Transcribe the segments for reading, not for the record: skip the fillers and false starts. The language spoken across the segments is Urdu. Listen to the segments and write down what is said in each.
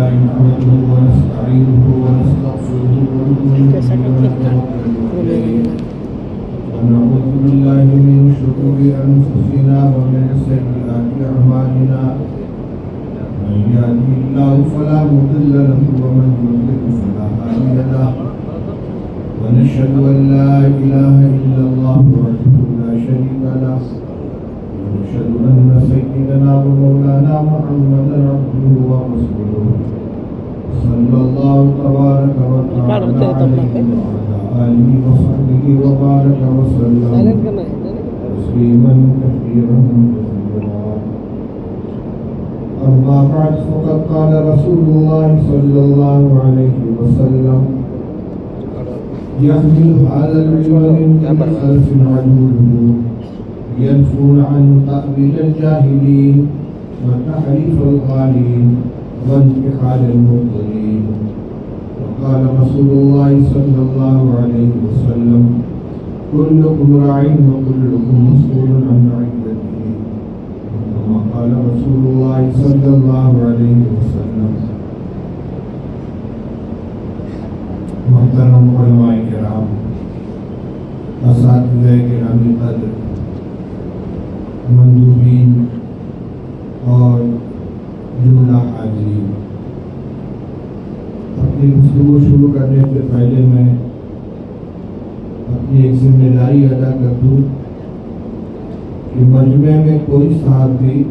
لله نحمده ونستعينه ونستغفره ونؤمن به ونتوكل عليه ونعوذ بالله من شرور أنفسنا ومن سيئات أعمالنا من يهده الله فلا مضل له ومن يضلل فلا هادي له ونشهد أن لا إله إلا الله وحده لا شريك له ونشهد أن سيدنا ومولانا محمدا عبده ورسوله صلى الله تبارك وتعالى عليه وعلى آله وصحبه وبارك وسلم تسليما كثيرا أما بعد فقد قال رسول الله صلى الله عليه وسلم يحمل هذا العلم من كل خلف عدوه ينفون عن تأويل الجاهلين وتحريف الغالين وانتحال المبطلين. وقال رسول الله صلى الله عليه وسلم كلكم راع وكلكم مسؤول عن رعيته. وكما قال رسول الله صلى الله عليه وسلم. محترم علماء کرام، اساتذہ گرامی قدر، مندوبین اور جملہ حاضرین، اپنی گفتگو شروع کرنے سے پہلے میں اپنی ایک ذمہ داری ادا کر دوں کہ مجمع میں کوئی صاحب بھی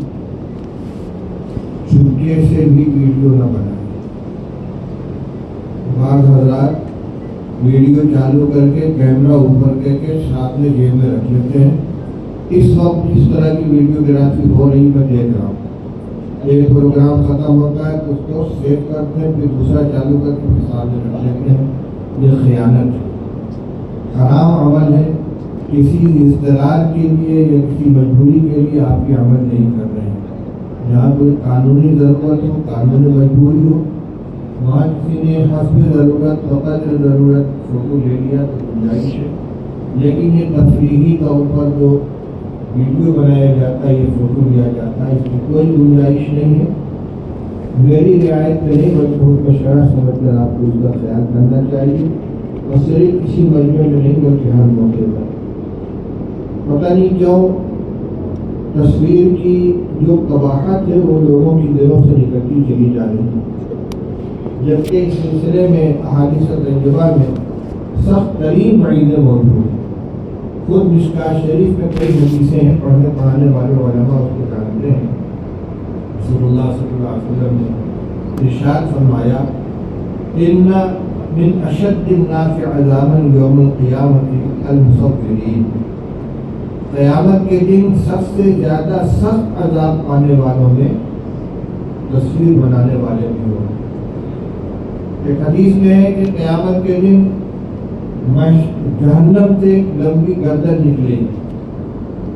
چپکے سے بھی ویڈیو نہ بنائے. بعض حضرات ویڈیو چالو کر کے کیمرہ اوپر کر کے ساتھ میں جیب میں رکھ لیتے ہیں. اس وقت اس طرح کی ویڈیوگرافی ہو رہی میں دیکھ رہا ہوں. ایک پروگرام ختم ہوتا ہے تو اس کو سیو کرتے ہیں، پھر دوسرا چالو کر کے ساتھ میں رکھ لیتے ہیں. یہ خیانت ہے، حرام عمل ہے. کسی اضطرار کے لیے یا کسی مجبوری کے لیے آپ یہ عمل نہیں کر رہے ہیں. جہاں کوئی قانونی ضرورت ہو، قانونی مجبوری ہو، وہاں کسی نے حسب ضرورت وقت ضرورت فوٹو لے لیا تو گنجائش ہے. لیکن یہ تفریحی طور پر جو ویڈیو بنایا جاتا ہے، یہ فوٹو لیا جاتا ہے، اس کی کوئی گنجائش نہیں ہے. میری رعایت میں نہیں بلکہ حکم شرع سمجھ کر آپ کو اس کا خیال کرنا چاہیے، اور صرف کسی مجمع میں نہیں بلکہ ہر موقع پر. پتہ نہیں کیوں تصویر کی جو قباحت ہے وہ لوگوں کی دلوں سے نکلتی چلی جا رہی ہے، جبکہ اس سلسلے میں احادیث طیبہ میں سخت ترین وعیدیں موجود ہیں. خود مشکاۃ شریف میں کئی حدیثیں ہیں، پڑھنے پڑھانے والے علماء اس کو جانتے ہیں. رسول اللہ صلی اللہ علیہ وسلم نے ارشاد فرمایا ان من اشد الناس عذابا یوم القیامۃ المصورین. قیامت کے دن سب سے زیادہ سخت عذاب پانے والوں میں تصویر بنانے والے بھی ہوں. ایک حدیث میں ہے کہ قیامت کے دن جہنم سے ایک لمبی گردن نکلے گی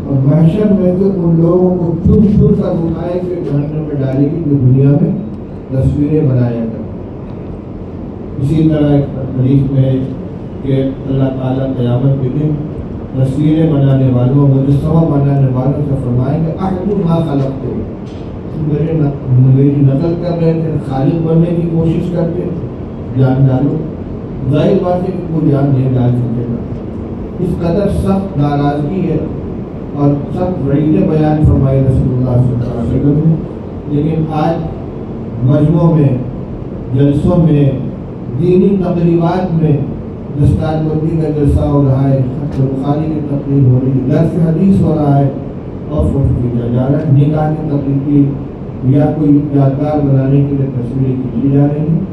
اور محشر میں سے ان لوگوں کو چن چن کر اٹھائے کہ جہنم میں ڈالے گی جو دنیا میں تصویریں بنایا کرتے. اسی طرح ایک حدیث میں ہے کہ اللہ تعالیٰ قیامت کے دن تصویریں بنانے والوں، مجسمہ بنانے والوں سے فرمائیں کہ احدث ما خلقتم، میری نقل کر رہے تھے، خالق بننے کی کوشش کرتے، جان ڈالو. ظاہر بات ہے کہ کوئی جان نہیں ڈال سکے گا. اس قدر سخت ناراضگی ہے اور سخت وعیدیں بیان فرمائی رسول اللہ صلی اللہ علیہ وسلم نے. لیکن آج مجمعوں میں، جلسوں میں، دینی تقریبات میں دستار بندی کا جلسہ ہو رہا ہے، بخاری کی تقریب ہو رہی ہے، درس حدیث ہو رہا ہے اور فوٹو کھینچا جا رہا ہے. نکاح کی تقریب کی یا کوئی یادگار بنانے کے لیے تصویریں کھینچی جا رہی ہیں.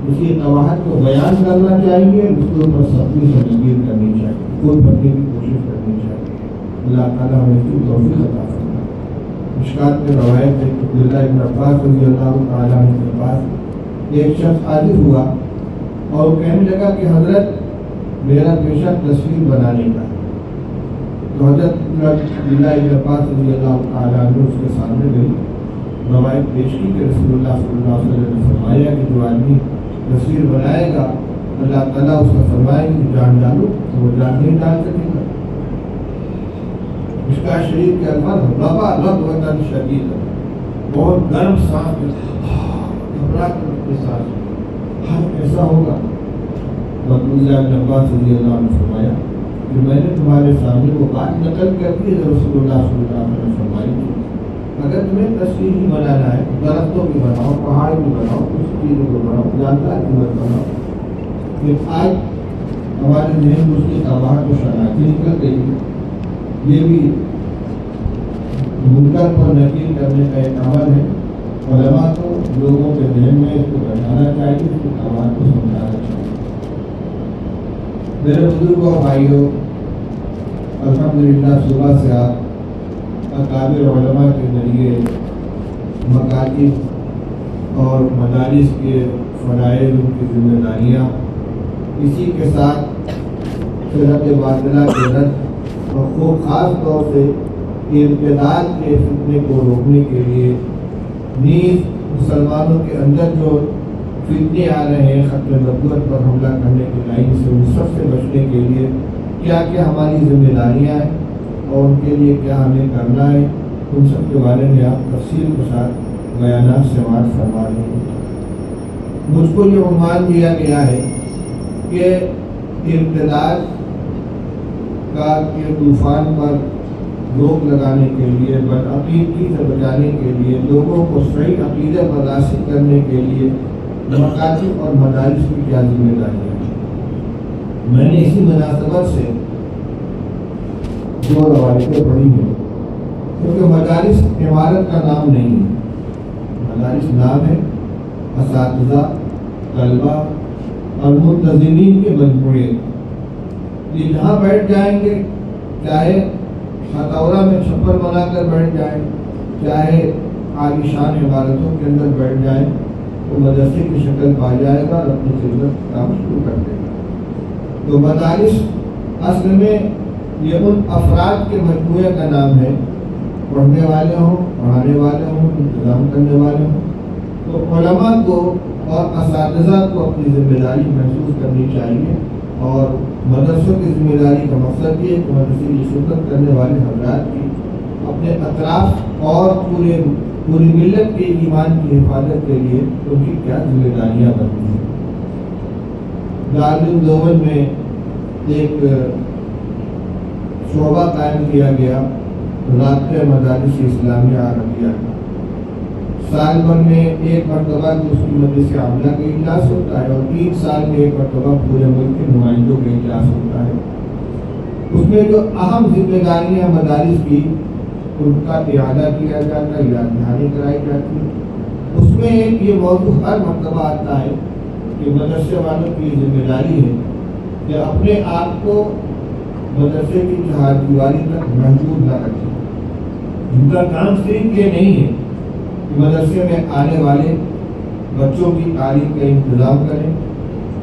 اس کی قباحت کو بیان کرنا چاہیے، اس کے اوپر سختی سے تنقید کرنی چاہیے، خود بننے کی کوشش کرنی چاہیے. اللہ تعالیٰ ہمیں اس کی توفیق عطا فرمائے. مشکات میں روایت ہے کہ عبداللہ ابن عباس رضی اللہ تعالیٰ عنہ کے پاس ایک شخص حاضر ہوا اور وہ کہنے لگا کہ حضرت میرا پیشہ تصویر بنانے کا ہے. تو حضرت عبداللہ ابن عباس رضی اللہ تعالیٰ عنہ اس کے سامنے گئی، روایت پیش کی کہ رسول اللہ صلی اللہ علیہ وسلم نے فرمایا کہ جو آدمی تصویر بنائے گا اللہ تعالیٰ اس کا فرمائے کہ جان ڈالو، تو وہ جان نہیں ڈال سکے گا. مشکاۃ شریف کے الفاظ ربا رب وطن شدید، بہت گرم سانس گھبرا کر کے ساتھ ہر ایسا ہوگا؟ عبداللہ بن عباس رضی اللہ عنہ فرمایا کہ میں نے تمہارے سامنے وہ بات نقل کر دی جو رسول اللہ صلی اللہ علیہ وسلم نے فرمائی تھی، اگر تمہیں تصویر ہی بنانا ہے درختوں بھی بناؤ، پہاڑ بھی بناؤ، کچھ چیزوں کو بناؤ، جاندار بھی بناؤ. لیکن آج ہمارے ذہن میں اس کی قواعد و شناختی نکل گئی. یہ بھی منکر پر نکیل کرنے کا ایک عمل ہے. علماء کو لوگوں کے ذہن میں اس کو بچانا چاہیے، اس کی قواعد کو سمجھانا چاہیے. میرے بزرگوں بھائیوں، الحمدللہ صبح سے آپ اکابر علماء کے ذریعے مکاتب اور مدارس کے فرائض، ان کی ذمہ داریاں، اسی کے ساتھ فرق باطلہ کے رد اور خوب خاص طور سے ارتداد کے فتنے کو روکنے کے لیے، نیز مسلمانوں کے اندر جو فتنے آ رہے ہیں ختم نبوت پر حملہ کرنے کی لائن سے، ان سب سے بچنے کے لیے کیا کیا ہماری ذمہ داریاں ہیں اور ان کے لیے کیا ہمیں کرنا ہے، ان سب کے بارے میں آپ تفصیل کے ساتھ بیانات سماعت فرما رہے ہیں. مجھ کو یہ عنوان دیا گیا ہے کہ ارتداد کے طوفان پر روک لگانے کے لیے، بدعقیدگی سے بچانے کے لیے، لوگوں کو صحیح عقیدہ پر راغب کرنے کے لیے مکاتب اور مدارس کی کیا ذمہ داریاں ہیں. میں نے اسی مناسبت سے دو روایتیں پڑھی ہیں، کیونکہ مدارس عمارت کا نام نہیں ہے، مدارس نام ہے اساتذہ، طلبہ اور منتظمین کے مجموعے. یہ جہاں بیٹھ جائیں گے، چاہے ہتھوڑا میں چھپر بنا کر بیٹھ جائیں، چاہے عالیشان عمارتوں کے اندر بیٹھ جائیں، وہ مدرسے کی شکل پا جائے گا اور اپنی خدمت کام شروع کر دے گا. تو مدارس اصل میں یہ ان افراد کے مجموعے کا نام ہے، پڑھنے والے ہوں، پڑھانے والے ہوں، انتظام کرنے والے ہوں. تو علماء کو اور اساتذہ کو اپنی ذمہ داری محسوس کرنی چاہیے، اور مدرسوں کی ذمہ داری کا مقصد یہ ہے کہ مدرسے کی خدمت کرنے والے حضرات کی اپنے اطراف اور پوری ملت کے ایمان کی حفاظت کے لیے ان کی کیا ذمہ داریاں بنتی ہیں. دارالعلوم دیوبند میں ایک شعبہ قائم کیا گیا، رابطہ مدارس اسلامیہ عربیہ. سال بھر میں ایک مرتبہ اس کی مجلس عاملہ کا اجلاس ہوتا ہے، اور 3 سال میں ایک مرتبہ پورے ملک کے نمائندوں کا اجلاس ہوتا ہے. اس میں جو اہم ذمہ داریاں مدارس کی، ان کا اعادہ کیا جاتا ہے، یاد دہانی کرائی جاتی ہے. اس میں ایک یہ موضوع ہر مرتبہ آتا ہے کہ مدرسے والوں کی ذمہ داری ہے کہ اپنے آپ کو مدرسے کی چہار دیواری تک محدود نہ رکھیں. ان کا کام صرف یہ نہیں ہے کہ مدرسے میں آنے والے بچوں کی تعلیم کا انتظام کریں،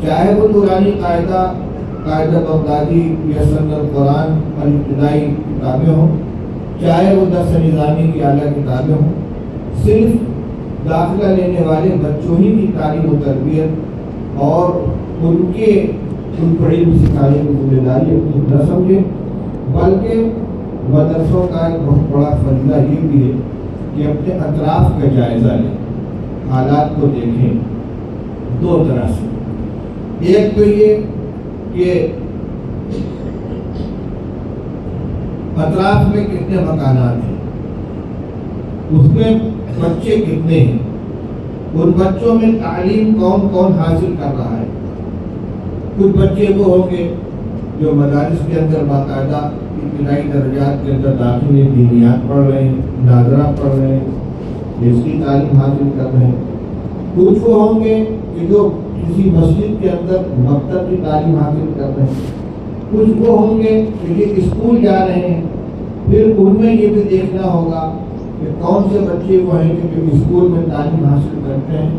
چاہے وہ نورانی قاعدہ بغدادی یا سند القرآن اور ابتدائی کتابیں ہوں، چاہے وہ درس نظامی کی اعلیٰ کتابیں ہوں. صرف داخلہ لینے والے بچوں ہی کی تعلیم و تربیت اور ان کو علم سکھانے کی ذمہ داری اپنی نہ سمجھیں، بلکہ مدرسوں کا ایک بہت بڑا فریضہ یہ بھی ہے کہ اپنے اطراف کا جائزہ لیں، حالات کو دیکھیں. 2 طرح سے، ایک تو یہ کہ اطراف میں کتنے مکانات ہیں، اس میں بچے کتنے ہیں، ان بچوں میں تعلیم کون کون حاصل کر رہا ہے. کچھ بچے وہ ہوں گے جو مدارس کے اندر باقاعدہ ابتدائی درجات کے اندر داخلے دینیات پڑھ رہے ہیں، ناظرہ پڑھ رہے ہیں، اس کی تعلیم حاصل کر رہے ہیں. کچھ وہ ہوں گے کہ جو کسی مسجد کے اندر مکتب کی تعلیم حاصل کر رہے ہیں. کچھ وہ ہوں گے کہ یہ اسکول جا رہے ہیں. پھر ان میں یہ بھی دیکھنا ہوگا کہ کون سے بچے وہ ہیں کہ جو اسکول میں تعلیم حاصل کرتے ہیں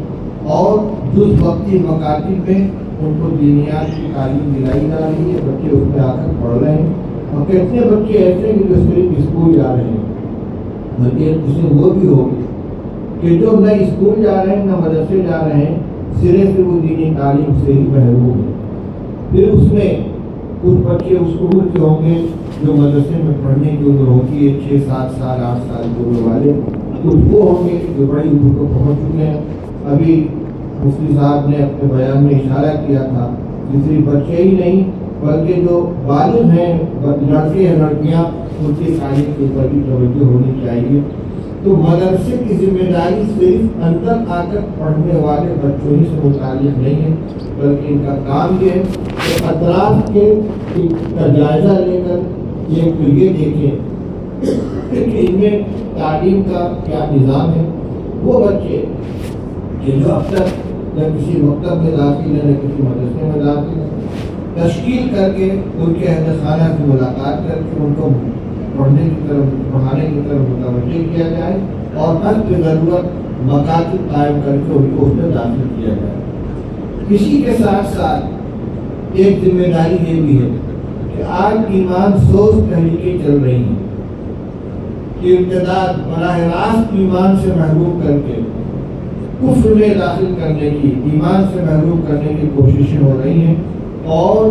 اور جز وقتی مکاتب میں ان کو دینیات کی تعلیم دلائی جا رہی ہے، بچے اس میں آ کر پڑھ رہے ہیں. اور کتنے بچے ایسے ہیں جو صرف اسکول جا رہے ہیں. بلکہ اس میں وہ بھی ہوگی کہ جو نہ اسکول جا رہے ہیں نہ مدرسے جا رہے ہیں، صرف وہ دینی تعلیم سے ہی محروم ہیں. پھر اس میں کچھ بچے اس عمر کے ہوں گے جو مدرسے میں پڑھنے کی عمر ہوتی ہے، 6 7 سال 8 سال کی عمر والے. کچھ وہ ہوں گے جو بڑی عمر کو پہنچ چکے ہیں، ابھی مفتی صاحب نے اپنے بیان میں اشارہ کیا تھا کہ صرف بچے ہی نہیں بلکہ جو بالغ ہیں لڑکے ہیں لڑکیاں ان کی تعلیم کے اوپر بھی توجہ ہونی چاہیے. تو مدرسے کی ذمہ داری صرف اندر آ کر پڑھنے والے بچوں ہی سے متعلق نہیں ہے بلکہ ان کا کام یہ ہے کہ اطراف کے کا جائزہ لے کر یہ دیکھیں کہ ان میں تعلیم کا کیا نظام ہے. وہ بچے جو اب تک نہ کسی مکتب میں داخل ہے نہ کسی مدرسے میں داخل ہے تشکیل کر کے ان کے اہل خانہ سے ملاقات کر کے ان کو پڑھنے کی طرف پڑھانے کی طرف متوجہ کیا جائے اور حسب ضرورت مکاتب قائم کر کے ان کو اس میں داخل کیا جائے. اسی کے ساتھ ساتھ ایک ذمہ داری یہ بھی ہے کہ آج ایمان سوز تحریکیں چل رہی ہیں کہ ارتداد براہ راست ایمان سے محروم کر کے کفر میں داخل کرنے کی ایمان سے محروم کرنے کی کوششیں ہو رہی ہیں اور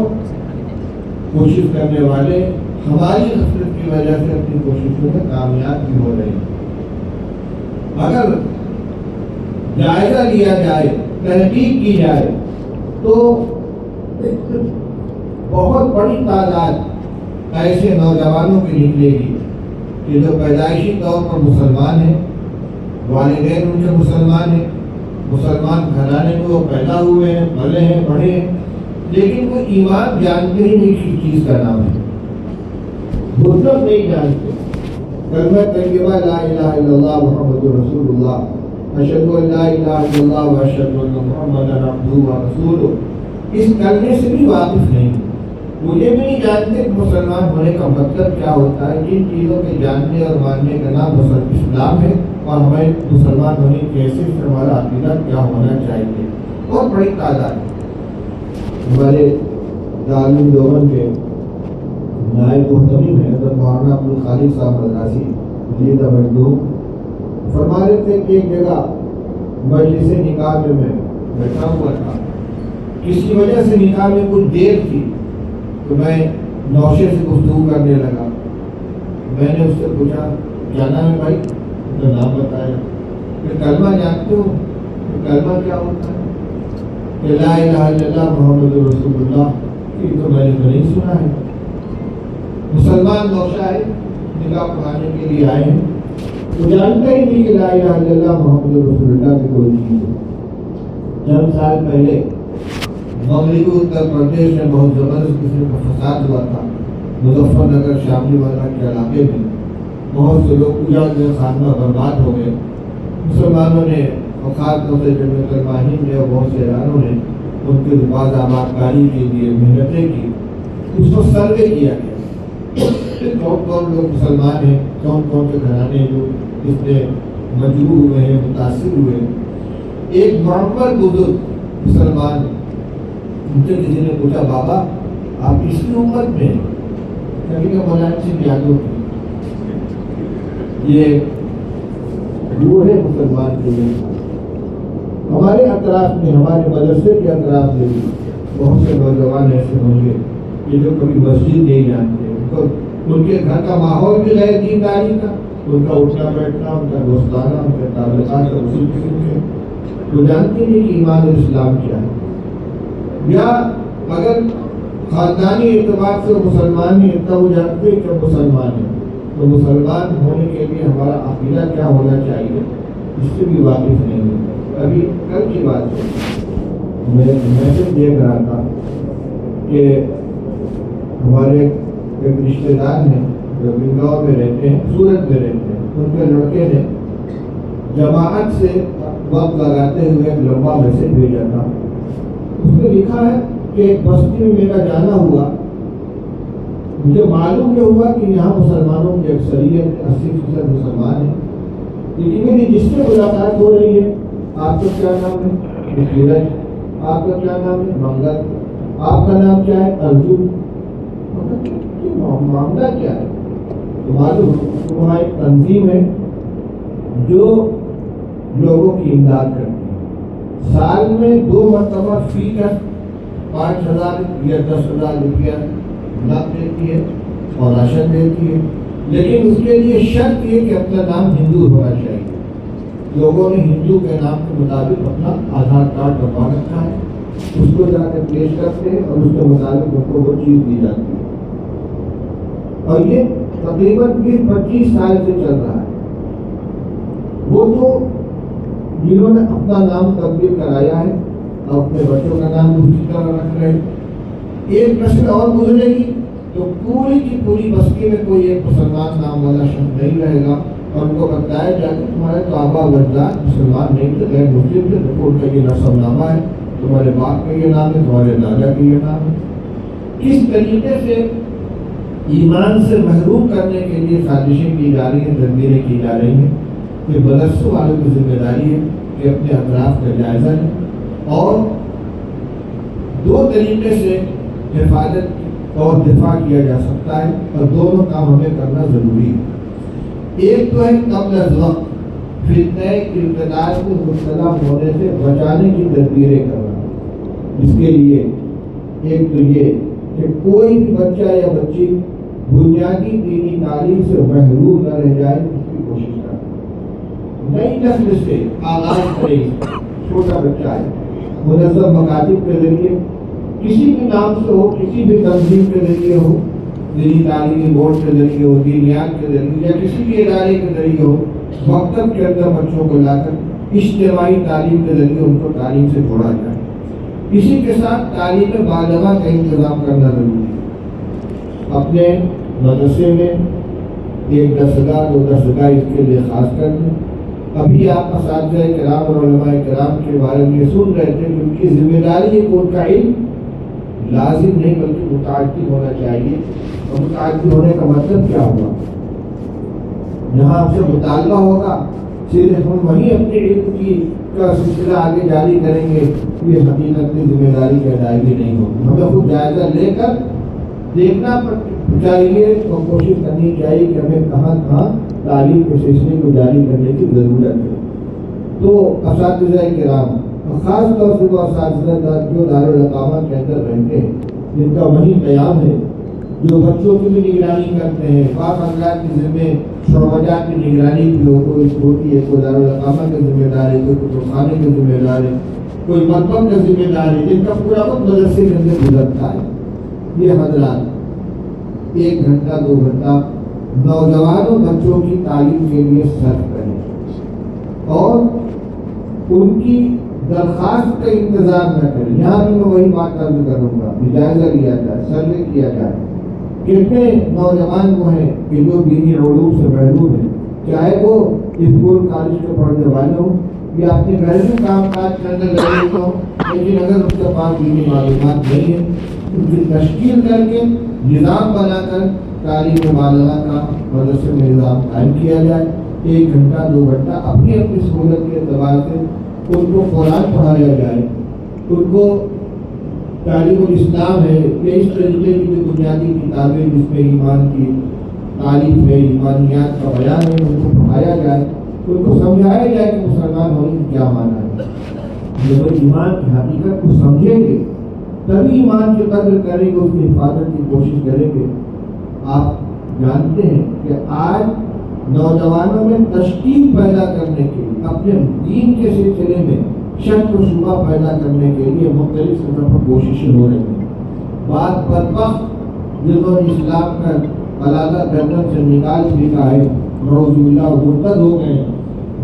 کوشش کرنے والے ہماری غفلت کی وجہ سے اپنی کوششوں میں کامیاب بھی ہو رہے ہیں. اگر جائزہ لیا جائے تحقیق کی جائے تو بہت بڑی تعداد ایسے نوجوانوں کی نکلے گی کہ جو پیدائشی طور پر مسلمان ہیں والدین ان کے مسلمان ہیں مسلمان گھرانے میں وہ پیدا ہوئے ہیں پلے ہیں پڑھے ہیں لیکن وہ ایمان جانتے ہی نہیں کس چیز کا نام ہے مطلب نہیں جانتے. کلمہ طیبہ لا الہ الا اللہ محمد رسول اللہ اشہد ان لا الہ الا اللہ و اشہد ان محمد عبدہ و رسولہ اس کلمے سے بھی واقف نہیں. مجھے بھی نہیں جانتے کہ مسلمان ہونے کا مطلب کیا ہوتا ہے. جن چیزوں کے جاننے اور ماننے کا نام اسلام ہے اور ہمیں مسلمان ہونے کیسے سے ہمارا عقیدہ کیا ہونا چاہیے. بہت بڑی تعداد ہے. ہمارے دارالعلوم دیوبند کے نائب محتمم ہیں حضرت مولانا عبدالخالق صاحب مدراسی مزید مخدوم فرما رہے تھے کہ ایک جگہ مجلس نکاح میں بیٹھا ہوا تھا. کسی وجہ سے نکاح میں کچھ دیر تھی تو میں نوشے سے گفتگو کرنے لگا. میں نے اس سے پوچھا کیا نام ہے بھائی؟ اس کا نام بتایا. کہ کلمہ جانتے ہو؟ کلمہ کیا ہوتا ہے؟ کہ لا الہ الا اللہ محمد رسول اللہ. یہ تو میں نے تو نہیں سنا ہے. مسلمان نوشہ ہے نکاح پڑھانے کے لیے آئے ہیں تو جانتا ہی نہیں کہ لا الہ الا اللہ محمد رسول اللہ کی کوئی چیز ہے. چند سال پہلے مغربی اتر پردیش میں بہت زبردست قسم کا فساد ہوا تھا. مظفر نگر شاملی وغیرہ کے علاقے میں بہت سے لوگ اجاگر خاتمہ برباد ہو گئے. مسلمانوں نے خاتموں سے جمعیت الماہین نے اور بہت سے اداروں نے ان کی حفاظ آباد کاری کے لیے محنتیں کی. اس کو سروے کیا گیا کون کون لوگ مسلمان ہیں کون کون سے گھرانے جو اس میں مجروح ہوئے ہیں متاثر ہوئے. ایک معمر بزرگ مسلمان ان سے کسی نے پوچھا بابا آپ کس کی امت میں ہیں؟ کبھی کا مولانا سے یادوں کی یہ وہ ہے مسلمان کے لیے. ہمارے اطراف میں ہمارے مدرسے کے اطراف میں بھی بہت سے نوجوان ایسے ہوں گے کہ جو کبھی مسجد نہیں جانتے. ان کے گھر کا ماحول بھی غیر دینداری کا ان کا اٹھنا بیٹھنا ان کا دوستانہ ان کے تعلقات کا اصول قسم کے وہ جانتے نہیں کہ ایمان اور اسلام کیا ہے. یا اگر خاندانی اعتبار سے مسلمان ہیں اتنا وہ جانتے کہ مسلمان ہیں تو مسلمان ہونے کے لیے ہمارا عقیدہ کیا ہونا چاہیے اس سے بھی واقف نہیں ہے. ابھی کل کی بات ہے میں میسج دیکھ رہا تھا کہ ہمارے ایک رشتے دار ہیں جو بنگلور میں رہتے ہیں سورت میں رہتے ہیں. ان کے لڑکے نے جماعت سے وقت لگاتے ہوئے ایک لمبا میسج بھیجا تھا. اس میں لکھا ہے کہ ایک بستی میں میرا جانا ہوا. مجھے معلوم یہ ہوا کہ یہاں مسلمانوں کی اکثریت 80% مسلمان ہیں لیکن میری جس سے ملاقات ہو رہی ہے آپ کا کیا نام ہے؟ سورج. آپ کا کیا نام ہے؟ منگل. آپ کا نام کیا ہے؟ ارجن. معاملہ کیا ہے؟ معلوم وہاں ایک تنظیم ہے جو لوگوں کی امداد کرتی ہے. سال میں 2 مرتبہ فی کا 5,000 یا 10,000 روپیہ نقد دیتی ہے اور راشن دیتی ہے. لیکن اس کے لیے شرط یہ کہ اپنا نام ہندو ہونا چاہیے. لوگوں نے ہندو کے نام کے مطابق اپنا آدھار کارڈ بنوا رکھا ہے، اس کو جا کے پیش کرتے ہیں اور اس کے مطابق ان کو وہ چیز دی جاتی ہے، اور یہ تقریباً 20-25 سال سے چل رہا ہے۔ وہ تو جنہوں نے اپنا نام تبدیل کرایا ہے اور اپنے بچوں کا نام اسی طرح رکھ رہے ہیں، ایک نسل اور گزرے گی تو پوری کی پوری بستی میں کوئی ایک مسلمان نام والا شخص نہیں رہے گا، اور ان کو بتایا جائے کہ تمہارے تو آبا و اجداد مسلمان نہیں تھے، غیر مسلم تھے، ان کا یہ نسب نامہ ہے، تمہارے باپ کا یہ نام ہے، تمہارے دادا کا یہ نام ہے۔ کس طریقے سے ایمان سے محروم کرنے کے لیے سازشیں کی جا رہی ہیں، تدبیریں کی جا رہی ہیں، یہ مدرسوں والوں کی ذمہ داری ہے کہ اپنے اطراف کا جائزہ لیں، اور دو طریقے سے حفاظت اور دفاع کیا جا سکتا ہے، اور دونوں کام ہمیں کرنا ضروری ہے۔ ایک تو ہے قبل از وقت فتنہ ارتداد کو مبتلا ہونے سے بچانے کی تدبیریں کرنا، اس کے لیے ایک تو یہ کہ کوئی بھی بچہ یا بچی بنیادی دینی تعلیم سے محروم نہ رہ جائے، اس کی کوشش کرنا، نئی نسل سے آغاز کریں۔ چھوٹا بچہ ہے، منظم مکاتب کے ذریعے کسی بھی نام سے ہو، کسی بھی تنظیم کے ذریعے ہو، دینی تعلیمی بورڈ کے ذریعے ہو، دینیات کے ذریعے یا کسی بھی ادارے کے ذریعے ہو، مکتب کے اندر بچوں کو لا کر اجتماعی تعلیم کے ذریعے ان کو تعلیم سے جوڑا جائے۔ اسی کے ساتھ تعلیم بالغہ کا انتظام کرنا ضروری ہے۔ اپنے مدرسے میں ایک درسگاہ، دو درسگاہ اس کے لیے خاص کر دیں۔ ابھی آپ اساتذہ کرام اور علماء کرام کے بارے میں سن رہے تھے کہ ان کی ذمہ داری ہے کہ ان کا علم لازم نہیں بلکہ متعدی ہونا چاہیے، اور متعدی ہونے کا مطلب کیا ہوگا؟ جہاں ہم سے مطالبہ ہوگا صرف ہم وہیں اپنے علم کی کا سلسلہ آگے جاری کریں گے، یہ حقیقت میں ذمہ داری کی ادائیگی نہیں ہوگی۔ ہمیں خود جائزہ لے کر دیکھنا چاہیے اور کوشش کرنی چاہیے کہ ہمیں کہاں کہاں تعلیم کے سلسلے کو جاری کرنے کی ضرورت ہے۔ تو اساتذہ کرام، خاص طور سے وہ اساتذہ جو دارالاقامہ کے اندر رہتے ہیں، جن کا وہی قیام ہے، جو بچوں کی بھی نگرانی کرتے ہیں، پاک افراد کے ذمے شعبہ کی نگرانی بھی ہوتی ہے، کوئی دارالاقامہ کے ذمہ دار ہے، کوئی کتب خانے کے ذمہ دار ہے، کوئی مکتب کا ذمہ دار ہے، جن کا پورا وقت مدرسے کے اندر گزرتا ہے۔ یہ حضرات 1 گھنٹہ 2 گھنٹہ نوجوانوں بچوں کی تعلیم کے لیے صرف کریں، اور ان کی درخواست کا انتظار نہ کریں۔ یہاں بھی میں وہی بات عرض کروں گا، جائزہ لیا جائے، سروے کیا جائے، کتنے نوجوان وہ ہیں کہ جو دینی علوم سے محروم ہیں، چاہے وہ اسکول کالج کے پڑھنے والے ہوں یا اپنے گھر کے کام کاج کے اندر لگے ہوں، لیکن اگر ان کے پاس دینی معلومات نہیں ہیں، ان کی تشکیل کر کے نظام بنا کر تعلیم بالغہ کا مدرسے میں نظام قائم کیا جائے۔ 1 گھنٹہ 2 گھنٹہ اپنی اپنی سہولت کے اعتبار سے ان کو قرآن پڑھایا جائے، ان کو تعلیم الاسلام ہے یا اس طریقے کی جو بنیادی کتابیں جس میں ایمان کی تعریف ہے، ایمانیات کا بیان ہے، ان کو پڑھایا جائے، ان کو سمجھایا جائے کہ مسلمان ہونے کی کیا معنی ہے۔ جب وہ ایمان کی حقیقت کو سمجھیں گے تبھی ایمان کی قدر کریں گے، اس کی حفاظت کی کوشش کریں گے۔ آپ جانتے ہیں کہ آج نوجوانوں میں تشکیل پیدا کرنے کے لیے، اپنے دین کے سلسلے میں شک و شبہ پیدا کرنے کے لیے مختلف سطح پر کوششیں ہو رہی ہیں۔ بعض بدبخت جنہوں نے اسلام کا علیحدہ گردن سے نکال پھینکا ہے، نعوذ باللہ مرتد ہو گئے،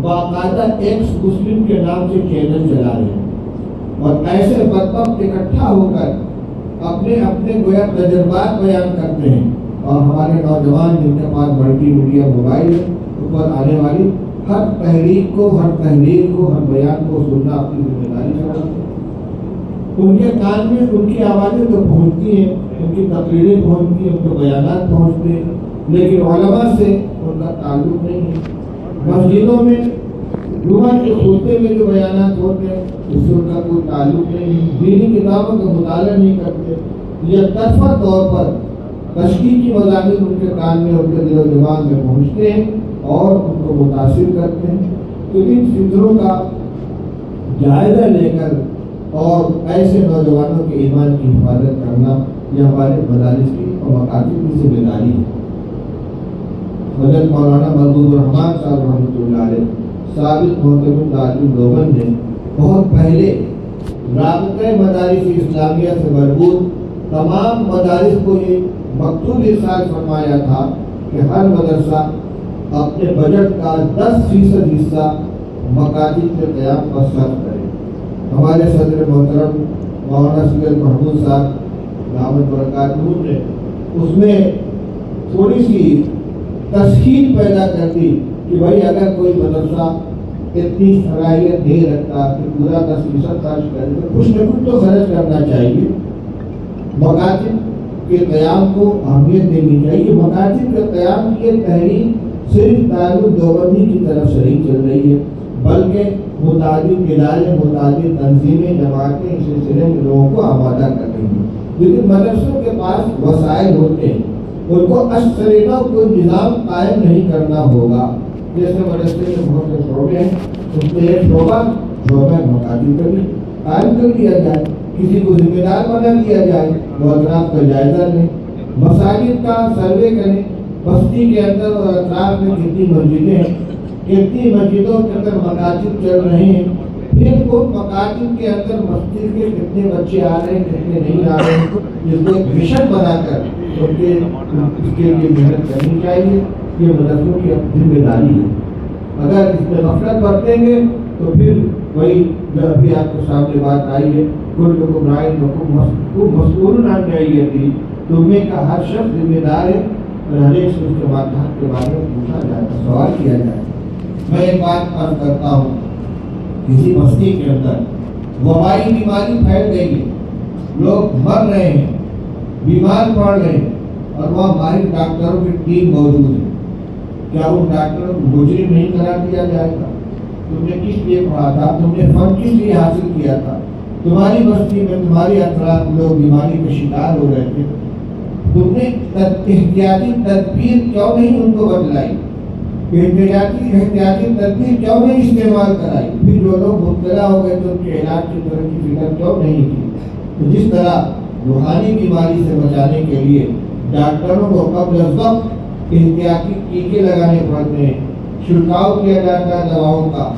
باقاعدہ ایکس مسلم کے نام سے چینل چلا رہے ہیں، اور ایسے بدبخت اکٹھا ہو کر اپنے اپنے گویا تجربات بیان کرتے ہیں، اور ہمارے نوجوان جن کے پاس ملٹی میڈیا موبائل ہے، اوپر آنے والی ہر تحریک کو، ہر تحریر کو، ہر بیان کو سننا اپنی ذمہ داری سمجھتے ہیں۔ ان کے کان میں ان کی آوازیں تو پہنچتی ہیں، ان کی تقریریں پہنچتی ہیں، ان کے بیانات پہنچتے ہیں، لیکن علماء سے ان کا تعلق نہیں ہے۔ مسجدوں میں جمعہ کے خطبے میں جو بیانات ہوتے ہیں اس سے ان کا کوئی تعلق نہیں ہے، دینی کتابوں کا مطالعہ نہیں کرتے، یک طرفہ طور پر تشکیل مضامین ان کے کان میں، ان کے دل و دماغ میں پہنچتے ہیں اور ان کو متاثر کرتے ہیں۔ تو ان فکروں کا جائزہ لے کر اور ایسے نوجوانوں کے ایمان کی حفاظت کرنا یہ ہمارے مدارس کی اور مکاتب کی ذمہ داری ہے۔ حضرت مولانا محبوب الرحمان صاحب رحمۃ اللہ علیہ سابق محترم تعلیم دیوبند نے بہت پہلے رابطہ مدارس اسلامیہ سے مربوط تمام مدارس کو یہ مکتوب ارسال فرمایا تھا کہ ہر مدرسہ اپنے بجٹ کا 10% حصہ مکاتب کے قیام پر صرف کرے۔ ہمارے صدر محترم مولانا سید محمود صاحب دامت برکاتہ نے اس میں تھوڑی سی تسہیل پیدا کر دی کہ بھائی اگر کوئی مدرسہ اتنی صلاحیت نہیں رکھتا کہ پورا 10% خرچ کرے تو کچھ نہ کچھ تو خرچ کرنا چاہیے، مکاتب کے قیام کو اہمیت دینی چاہیے۔ مکاتب کے قیام کی یہ تحریک صرف تعلق دیوبندی کی طرف سے نہیں چل رہی ہے، بلکہ متعدد ادارے، متعدد تنظیمیں، جماعتیں اس سلسلے میں لوگوں کو آمادہ کر رہی ہیں۔ لیکن مدرسوں کے پاس وسائل ہوتے ہیں، ان کو اشترینا کوئی نظام قائم نہیں کرنا ہوگا۔ جیسے مدرسے کے بہت سے شعبے ہیں، اس میں ایک شعبہ مکاتب کا بھی قائم کر دیا جائے، کسی کو ذمہ دار بنا دیا جائے، وہ اطراف کا جائزہ لیں، مساجد کا سروے کریں، بستی کے اندر اور اطراف میں کتنی مسجدیں ہیں، کتنی مسجدوں کے اندر مکاتب چل رہے ہیں، پھر وہ مکاتب کے اندر مسجد کے کتنے بچے آ رہے ہیں، کتنے نہیں آ رہے ہیں، جس کو ایک مشن بنا کر اس کے لیے محنت کرنی چاہیے۔ یہ مدرسوں کی ذمہ داری ہے۔ اگر اس میں غفلت برتیں گے تو پھر وہی جو ابھی آپ کے سامنے بات آئی ہے، کلکم راع وکلکم مسئول عن رعیتہ، تم میں کا ہر شخص ذمہ دار ہے اور ہر ایک سے اس کے ماتحت کے بارے میں پوچھا جائے گا، سوال کیا جائے گا۔ میں ایک بات عرض کرتا ہوں، کسی بستی کے اندر وبائی بیماری پھیل گئی ہے، لوگ مر رہے ہیں، بیمار پڑ رہے ہیں، اور وہاں ماہر ڈاکٹروں کی ٹیم موجود ہے، کیا ان ڈاکٹروں کو مجرم نہیں قرار دیا جائے گا؟ تم نے کس لیے پڑھا تھا؟ تم نے فن کس لیے حاصل کیا تھا؟ تمہاری بستی میں تمہاری اطراف لوگ بیماری کے شکار ہو رہے تھے، تم نے احتیاطی تدبیر کیوں نہیں ان کو بتلائی؟ احتیاطی تدبیر کیوں نہیں استعمال کرائی؟ پھر جو لوگ مبتلا ہو گئے تو ان کے علاج کی طرف کی فکر کیوں نہیں کی؟ تو جس طرح روحانی بیماری سے بچانے کے لیے ڈاکٹروں کو قبل از وقت احتیاطی ٹیکے لگانے پڑتے ہیں، چھڑکاؤ کیا جاتا ہے دواؤں کا،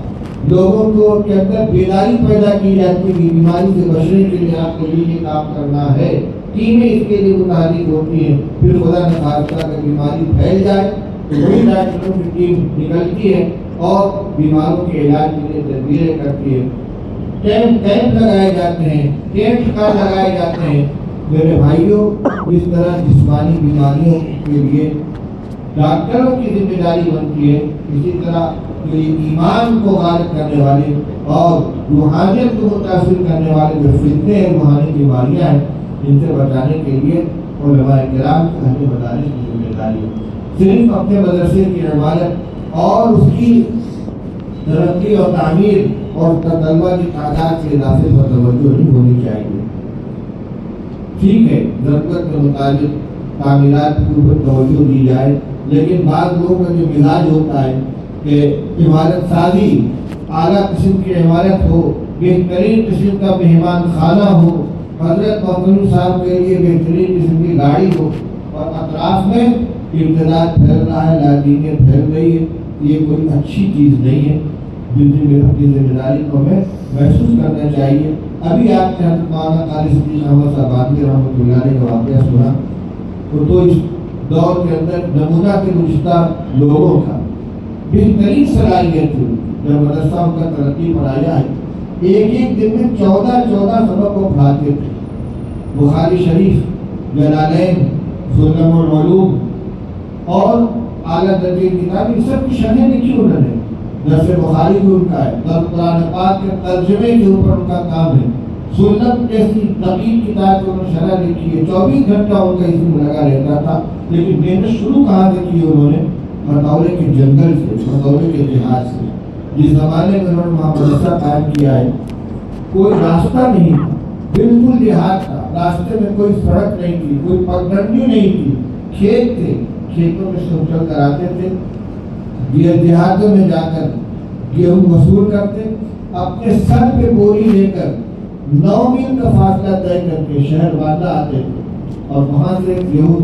لوگوں کو کے اندر بیداری پیدا کی جاتی ہے، بیماری سے بچنے کے لیے آپ کو یہ کام کرنا ہے، ٹیمیں اس کے لیے متحرک ہوتی ہیں۔ پھر خدا نخواستہ اگر بیماری پھیل جائے تو وہی ڈاکٹروں کی ٹیم نکلتی ہے اور بیماروں کے علاج کے لیے تدبیریں کرتی ہے۔ کیمپ لگائے جاتے ہیں، ٹینٹ کار لگائے جاتے ہیں۔ میرے بھائیوں، اس طرح جسمانی بیماریوں کے لیے ڈاکٹروں کی ذمہ داری بنتی ہے، اسی طرح ایمان کو غالب کرنے والے اور روحانیت کو متاثر کرنے والے جو فتنے ہیں، روحانی بیماریاں ہیں، ان سے بچانے کے لیے علماء کرام کی اہل مدارس کی ذمہ داری ہے۔ صرف اپنے مدرسے کی عمارت اور اس کی ترقی اور تعمیر اور طلبہ کی تعداد کے اضافے پر توجہ نہیں ہونی چاہیے۔ ٹھیک ہے، ضرورت کے مطابق تعمیرات کے اوپر توجہ دی جائے، لیکن بعض لوگوں کا جو مزاج ہوتا ہے کہ عمارت سازی اعلیٰ قسم کی عمارت ہو، بہترین قسم کا مہمان خانہ ہو، حضرت محترم صاحب کے لیے بہترین قسم کی گاڑی ہو، اور اطراف میں ارتداد پھیل رہا ہے، لادینیت پھیل رہی ہے، یہ کوئی اچھی چیز نہیں ہے۔ اپنی ذمہ داری کو ہمیں محسوس کرنا چاہیے۔ ابھی آپ نے مولانا قاری صدیق احمد صاحب آبادی رحمۃ اللہ علیہ کا واقعہ سنا، تو اس دور کے اندر نمونہ کے گزشتہ لوگوں کا بہترین صلاحیت تھی، جب مدرسہ ان کا ترقی پر آیا ہے، ایک دن میں 14 سبق کو پڑھاتے تھے۔ بخاری شریف، جلالین، سلم العلوم اور اعلیٰ درجے کی کتابیں، سب کی شرحیں لکھی انہوں نے۔ درس بخاری بھی ان کا ہے، قرآن پاک کے ترجمے کے اوپر ان کا کام ہے، سنت جیسی دقیق کتاب کو انہوں نے شرح لکھی ہے، 24 گھنٹہ ان کا اس میں لگا رہتا تھا۔ لیکن محنت شروع کہاں سے کی انہوں نے؟ مطورے کے جنگل سے، مطورے کے دیہات سے۔ جس زمانے میں انہوں نے وہاں مدرسہ قائم کیا ہے، کوئی راستہ نہیں تھا، بالکل دیہات تھا، راستے میں کوئی سڑک نہیں تھی، کوئی پگڈنڈی نہیں تھی، کھیت تھے، کھیتوں میں سے چل کر آتے تھے، دیہاتوں میں جا کر گیہوں وصول کرتے، اپنے سر پہ بوری لے کر 9 میل کا فاصلہ طے کر کے شہر والا آتے تھے، اور وہاں سے گیہوں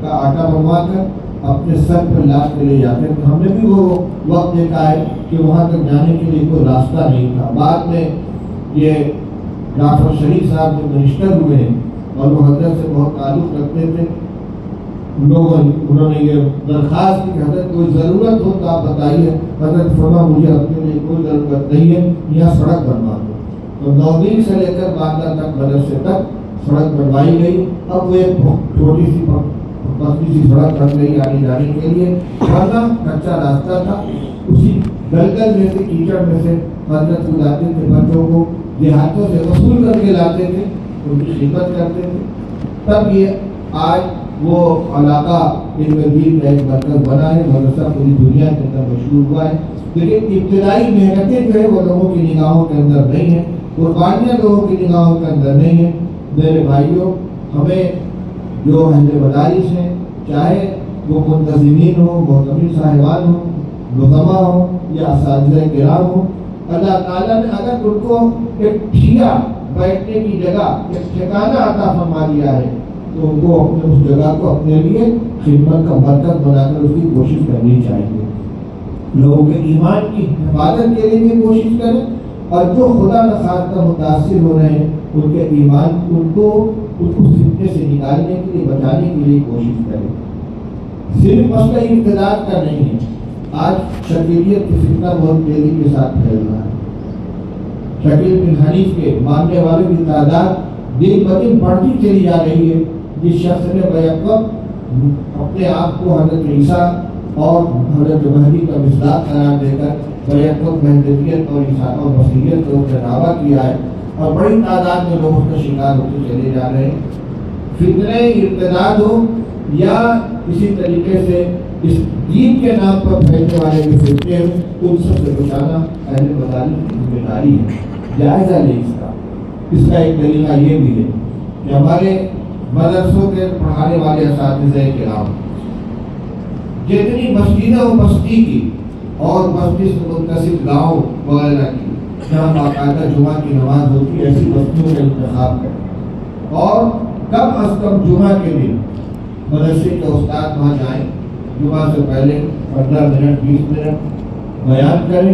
کا آٹا بنوا کر اپنے سر پر لاد کے لے جاتے تھے. ہم نے بھی وہ وقت دیکھا ہے کہ وہاں تک جانے کے لیے کوئی راستہ نہیں تھا. بعد میں یہ جعفر شریف صاحب جو منسٹر ہوئے ہیں اور وہ حضرت سے بہت تعلق رکھتے تھے, انہوں نے یہ درخواست کی کہ حضرت کوئی ضرورت ہو تو آپ بتائیے. حضرت فرما مجھے اپنے لیے کوئی ضرورت نہیں ہے, یہاں سڑک بنوا دو. تو 9 میل سے لے کر باندھا تک مدرسے تک سڑک بنوائی گئی. اب وہ ایک چھوٹی سی پتلی سی سڑک بن گئی آنے جانے کے لیے, ورنہ کچا راستہ تھا. اسی دلدل میں سے کیچڑ میں سے حضرت کو لاتے تھے, بچوں کو دیہاتوں سے وصول کر کے لاتے تھے, ان کی خدمت کرتے تھے. تب یہ آج وہ علاقہ علم دین کا ایک مرکز بنا ہے, مدرسہ پوری دنیا کے اندر مشہور ہوا ہے. لیکن ابتدائی محنتیں جو ہے وہ لوگوں کی نگاہوں کے اندر نہیں ہیں, قربانیاں لوگوں کی نگاہوں کے اندر نہیں ہیں. میرے بھائیوں, ہمیں جو اہل مدارس ہیں, چاہے وہ منتظمین ہوں, محتمین صاحبان ہوں, نظما ہوں یا اساتذہ کرام ہوں, اللہ تعالیٰ نے اگر ان کو ایک ٹھیا بیٹھنے کی جگہ, ایک ٹھکانہ عطا فرما دیا ہے, تو ان کو اپنے اس جگہ کو اپنے لیے خدمت کا مرکز بنا کر اس کی کوشش کرنی چاہیے. لوگوں کے ایمان کی حفاظت کے لیے بھی کوشش کریں, اور جو خدا نخواستہ متاثر ہو رہے ہیں ان کے ایمان ان کو فتنے سے نکالنے کے لیے, بچانے کے لیے کوشش کریں. صرف مسئلہ ارتداد کا نہیں ہے. آج شکیلیت کی فتنہ بہت تیزی کے ساتھ پھیل رہا ہے. شکیل بن حنیف کے ماننے والوں کی تعداد دن بدن بڑھتی چلی جا رہی ہے. جس شخص نے بیک وقت اپنے آپ کو حضرت عیسیٰ اور حضرت مہدی کا مصداق قرار دے کر بیک وقت مہدویت اور عیسیٰ اور مسیحیت کا دعویٰ کیا ہے, اور بڑی تعداد میں لوگ اس کا شکار ہوتے چلے جا رہے ہیں. فتنے ارتداد ہو یا اسی طریقے سے اس دین کے نام پر پھیلنے والے جو فتنے ہیں, ان سب سے بچانا اہل مدارس کی ذمہ داری ہے. جائزہ لیں اس کا ایک طریقہ یہ بھی ہے کہ ہمارے مدرسوں کے پڑھانے والے اساتذہ کرام جتنی مسجدیں و بستی کی اور مسجد سے متصل گاؤں وغیرہ کی جہاں باقاعدہ جمعہ کی نماز ہوتی ہے, ایسی بستیوں کا انتخاب کریں, اور کم از کم جمعہ کے دن مدرسے کے استاد وہاں جائیں, جمعہ سے پہلے 15 منٹ 20 منٹ بیان کریں.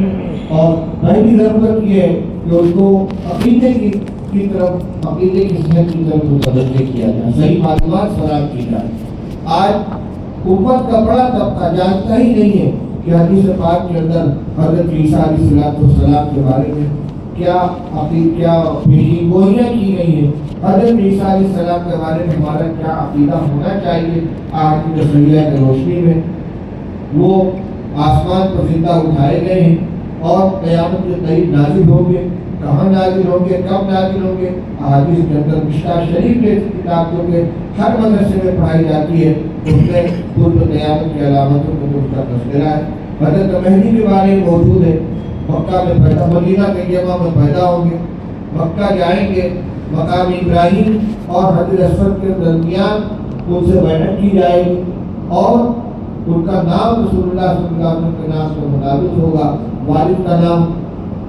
اور پہلی ضرورت یہ ہے کہ ان کو عقیدے کی طرف, عقیدے کی صحت کی طرف متوجہ کیا جائے, صحیح معلومات فراہم کی جائے. آج امت کا بڑا طبقہ جانتا ہی نہیں ہے کہ حدیث پاک کے اندر حضرت عیسیٰ علیہ السلام کے بارے میں کیا پیشین گوئیاں کی گئی ہیں. حضرت عیسیٰ علیہ السلام کے بارے میں ہمارا کیا عقیدہ ہونا چاہیے. آج کی نظریہ کی روشنی میں وہ آسمان پر زندہ اٹھائے گئے ہیں, اور قیامت کے قریب نازل ہوں گے. کہاں نازل ہوں گے, کب نازل ہوں گے, احادیث کے اندر مشکاۃ شریف کے کتاب جو کہ ہر مدرسے میں پڑھائی جاتی ہے, اس میں قرب قیامت کی علامتوں کو اس کا تذکرہ ہے. حضرت مہدی کے بارے میں موجود ہے. مکہ میں پیدا, مدینہ طیبہ میں پیدا ہوں گے, مکہ جائیں گے, مقام ابراہیم اور حجر اسود کے درمیان ان سے بیعت کی جائے گی, اور ان کا نام رسول اللہ صلی اللہ علیہ وسلم کے نام سے مطابق ہوگا. والد کا نام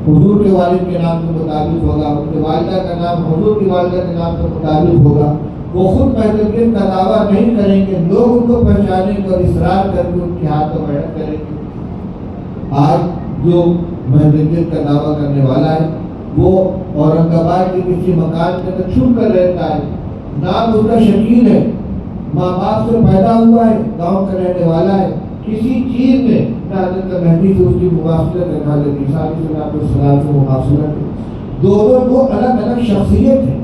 حضور کے والد کے نام کے مطابق ہوگا, ان کے والدہ کا نام حضور کی والدہ کے نام کے مطابق ہوگا. وہ خود مہدویت کا دعویٰ نہیں کریں گے, لوگ ان کو پہچانیں گے اور اصرار کر کے ان کے ہاتھ کو بیعت کریں گے. آج جو مہدویت کا دعویٰ کرنے والا ہے وہ اورنگ آباد کے کسی مکان کے اندر چھپ کر رہتا ہے, نام اس کا شکیل ہے, ماں باپ سے پیدا ہوا ہے, گاؤں کا رہنے والا ہے, کسی چیز میں نہ حضرت مہدی سے اس کی مواصلت ہے, نہ حضرت عیسیٰ علیہ السلام سے مواصلت ہے. دونوں کو الگ الگ شخصیت ہے.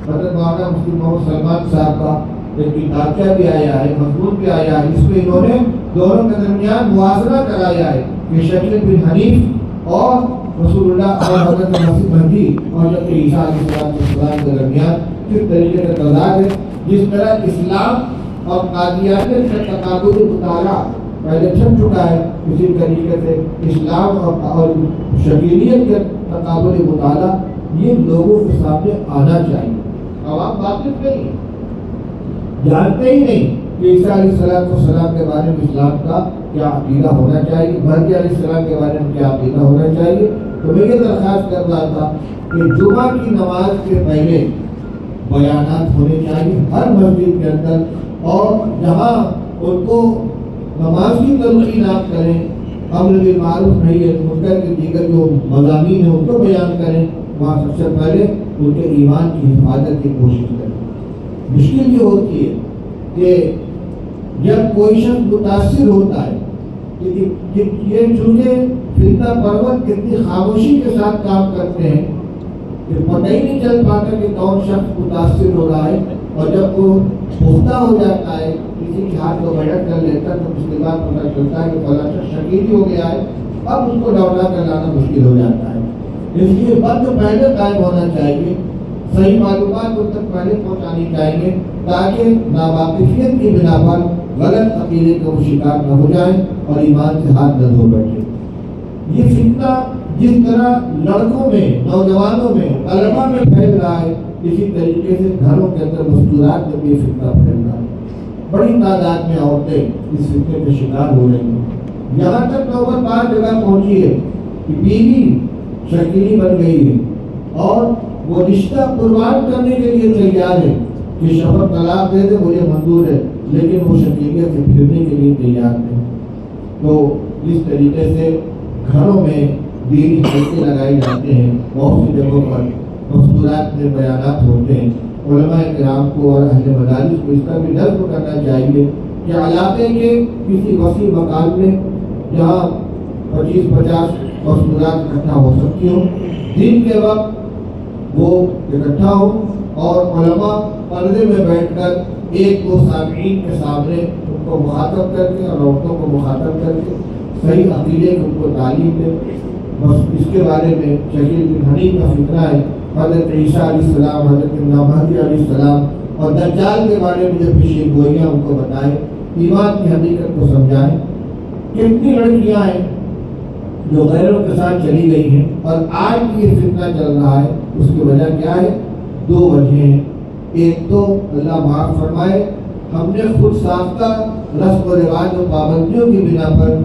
حضرت مولانا مفتی محمد سلمان صاحب کا ایک کتابچہ بھی آیا ہے, مضمون بھی آیا ہے, جس میں انہوں نے دونوں کے درمیان موازنہ کرایا ہے کہ شکیل بن حنیف اور رسول اللہ اور حضرت مسیح مہدی اور حضرت عیسیٰ علیہ السلام کے درمیان کس طریقے سے تضاد ہے. جس طرح اسلام اور قادیانیت کا تقابل مطالعہ پہلے چھپ چکا ہے, اسی طریقے سے اسلام اور شکیلیت کا تقابل مطالعہ یہ لوگوں کے سامنے آنا چاہیے. عوام واقف نہیں ہے, جانتے ہی نہیں کہ عیسیٰ علیہ السلام کے بارے میں اسلام کا کیا عقیدہ ہونا چاہیے, مہدی علیہ السلام کے بارے میں کیا عقیدہ ہونا چاہیے. تو میں یہ درخواست کر رہا تھا کہ جمعہ کی نماز کے پہلے بیانات ہونے چاہیے ہر مسجد کے اندر, اور جہاں ان کو نماز کی تلقین آپ کریں، امر بالمعروف نہی عن المنکر کے دیگر جو مضامین ہیں ان کو بیان کریں، وہاں سب سے پہلے ان کے ایمان کی حفاظت کی کوشش کریں۔ مشکل یہ ہوتی ہے کہ جب کوئی شخص متاثر ہوتا ہے کہ یہ چونکہ فتنہ پرور اتنی خاموشی کے ساتھ کام کرتے ہیں کہ پتہ ہی نہیں چل پاتا کہ کون شخص متاثر ہو رہا ہے، اور جب وہ پختہ ہو جاتا ہے کسی کے ہاتھ کو بیٹھ کر لیتا ہے تو اس کے بعد پتہ چلتا ہے کہ فلاں شخص شکیل ہو گیا ہے، اب اس کو لوٹا کر لانا مشکل ہو جاتا ہے۔ اس لیے بند پہلے قائم ہونا چاہیے، صحیح معلومات ان تک پہلے پہنچانی چاہیے تاکہ ناواقفیت کی بنا پر غلط عقیدے کا وہ شکار نہ ہو جائیں اور ایمان سے ہاتھ نہ دھو بیٹھے۔ یہ فتنہ جس طرح لڑکوں میں، نوجوانوں میں، طلباء میں پھیل رہا ہے، اسی طریقے سے گھروں کے اندر مستورات میں بھی یہ فتنہ پھیل رہا ہے۔ بڑی تعداد میں عورتیں اس فتنے کے شکار ہو رہی ہیں، یہاں تک نوبت بعض جگہ پہنچی ہے کہ بیوی شکیلی بن گئی ہے اور وہ رشتہ قربان کرنے کے لیے تیار ہے کہ شوہر طلاق دے دے مجھے منظور ہے، لیکن وہ شکیلیت سے پھرنے کے لیے تیار نہیں۔ تو اس طریقے سے گھروں میں دینی حلقے لگائے جاتے ہیں، بہت سی جگہوں پر مستورات میں بیانات ہوتے ہیں۔ علماء کرام کو اور اہل مدارس کو اس کا بھی نظم کرنا چاہیے کہ علاقے کے کسی وسیع مکان میں جہاں 25-50 مستورات اکٹھا ہو سکتی ہوں، دن کے وقت وہ اکٹھا ہو اور علماء پردے میں بیٹھ کر ایک دو سامعین کے سامنے ان کو مخاطب کر کے اور عورتوں کو مخاطب کر کے صحیح عقیدے کی ان کو تعلیم دے۔ بس اس کے بارے میں شکیل بن حنیف کا فکرہ ہے، حضرت عیسیٰ علیہ السلام، حضرت مہدی علیہ السلام اور دجال کے بارے میں جب پیشین گوئیاں ان کو بتائیں، ایمان کی حقیقت کو سمجھائیں۔ کتنی لڑکیاں ہیں جو غیروں کے ساتھ چلی گئی ہیں اور آج بھی یہ فتنہ چل رہا ہے، اس کی وجہ کیا ہے؟ دو وجہیں ہیں۔ ایک تو اللہ معاف فرمائے ہم نے خود ساختہ رسم و رواج و پابندیوں کی بنا پر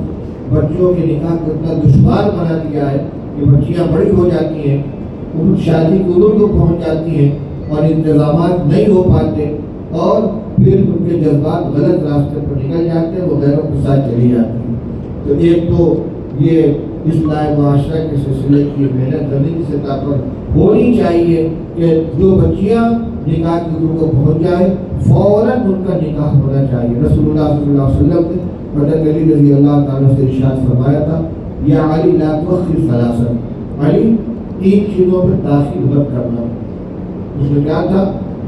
بچیوں کے نکاح کو اتنا دشوار بنا دیا ہے کہ بچیاں بڑی ہو جاتی ہیں، ان شادی کی عمر کو پہنچ جاتی ہیں اور انتظامات نہیں ہو پاتے اور پھر ان کے جذبات غلط راستے پر نکل جاتے ہیں، وہ غیروں کے ساتھ چلی جاتی ہیں۔ تو ایک تو یہ اصلاح معاشرہ کے سلسلے کی محنت زمینی سطح پر ہونی چاہیے کہ جو بچیاں نکاح کی عمر کو پہنچ جائے فوراً ان کا نکاح ہونا چاہیے۔ رسول اللہ صلی اللہ علیہ وسلم نے حضرت علی رضی اللہ تعالیٰ سے ارشاد فرمایا تھا، یا علی لا تؤخر ثلاثا، علی 3 چیزوں پہ تاخیر مت کرنا۔ اس میں کیا تھا؟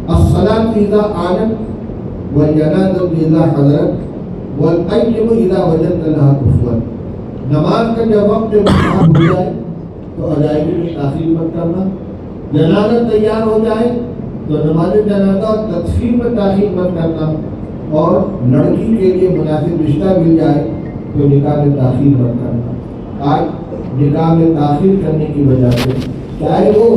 الصلاۃ اذا آنت والجنازۃ اذا حضرت والقیم اذا وجدت لها کفوا۔ نماز کا جب وقت منتخب ہو جائے تو ادائیگی میں تاخیر مت کرنا، جنازہ تیار ہو جائے تو نماز جنازہ اور تدفین میں تاخیر مت کرنا، اور لڑکی کے لیے مناسب رشتہ مل جائے تو نکاح میں تاخیر مت کرنا۔ آج نکاح میں تاخیر کرنے کی وجہ سے چاہے وہ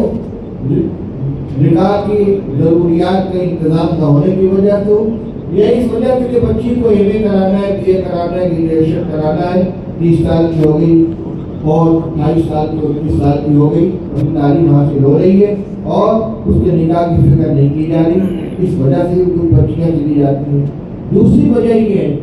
نکاح کی ضروریات کا انتظام نہ ہونے کی وجہ سے ہو یا اس وجہ سے کہ بچی کو ایم اے کرانا ہے، بی اے کرانا ہے، گریجویشن کرانا ہے، 30 سال کی ہو گئی اور 28 سال کی 29 سال کی ہو گئی، ابھی تعلیم حاصل ہو رہی ہے اور اس کے نکاح کی فکر نہیں کی جا رہی، اس وجہ سے کچھ بچیاں چلی جاتی ہیں۔ دوسری وجہ یہ ہے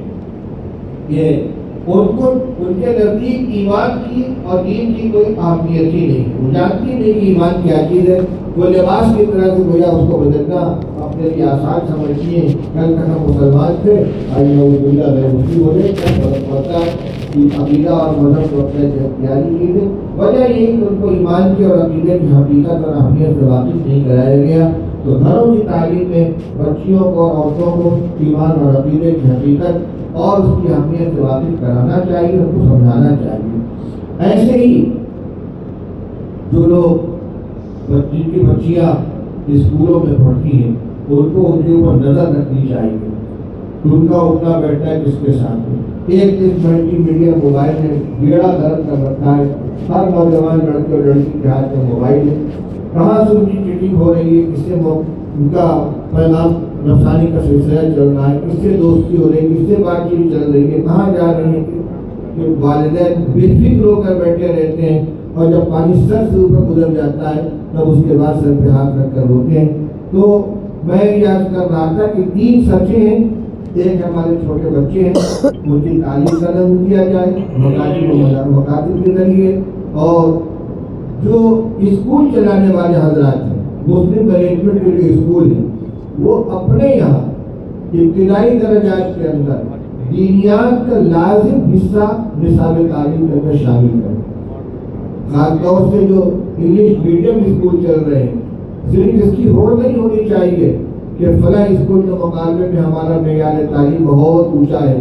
کہ ان کو ان کے نزدیک ایمان کی اور دین کی کوئی اہمیت ہی نہیں، وہ جانتی نہیں کہ ایمان کیا چیز ہے، وہ لباس کی طرح سے گویا اس کو بدلنا اپنے لیے آسان سمجھتی ہیں۔ کل تک ہم مسلمان تھے، آج نعوذ باللہ غیر مسلم ہو گئے، کیا فرق پڑتا ہے کہ عقیدہ اور مذہب کو اپنے اختیاری چیز ہے۔ وجہ یہ کہ ان کو ایمان کی اور عقیدے کی حقیقت اور اہمیت سے واقف نہیں کرایا گیا۔ تو گھروں کی تعلیم میں بچیوں کو اور عورتوں کو ایمان اور عقیدے کی حقیقت اور اس کی اہمیت سے واقف کرانا چاہیے، ان کو سمجھانا چاہیے۔ ایسے ہی جو لوگ جن کی بچیاں اسکولوں میں پڑھتی ہیں ان کو ان کے اوپر نظر رکھنی چاہیے، ان کا اٹھنا بیٹھنا کس کے ساتھ ہے۔ ایک دن ملٹی میڈیا موبائل نے بیڑا گرم کر رکھا ہے، ہر نوجوان لڑکے اور لڑکی کے ہاتھ میں موبائل ہے، کہاں سے ان کی چیٹنگ ہو رہی ہے، کس سے ان کا پیغام رسانی کا سلسلہ چل رہا ہے، کس سے دوستی ہو رہی ہے، کس سے بات چیت چل رہی ہے، کہاں جا رہی ہے کہ والدین بے فکر ہو کر بیٹھے رہتے ہیں اور جب پانی سر سے اوپر گزر جاتا ہے تب اس کے بعد سر پہ ہاتھ رکھ کر روتے ہیں۔ تو میں یاد کر رہا تھا کہ 3 سچیں ہیں ایک ہمارے چھوٹے بچے ہیں ان کی تعلیم کا نظم دیا جائے مکاتب کے ذریعے، اور جو اسکول چلانے والے حضرات ہیں، مسلم مینجمنٹ کے جو اسکول ہیں، وہ اپنے یہاں ابتدائی درجات کے اندر دینیات کا لازم حصہ نصاب تعلیم کے اندر شامل کریں۔ خاص طور سے جو انگلش میڈیم اسکول چل رہے ہیں، صرف اس کی ہوڑ نہیں ہونی چاہیے کہ فلاں اسکول کے مقابلے میں ہمارا معیار تعلیم بہت اونچا ہے،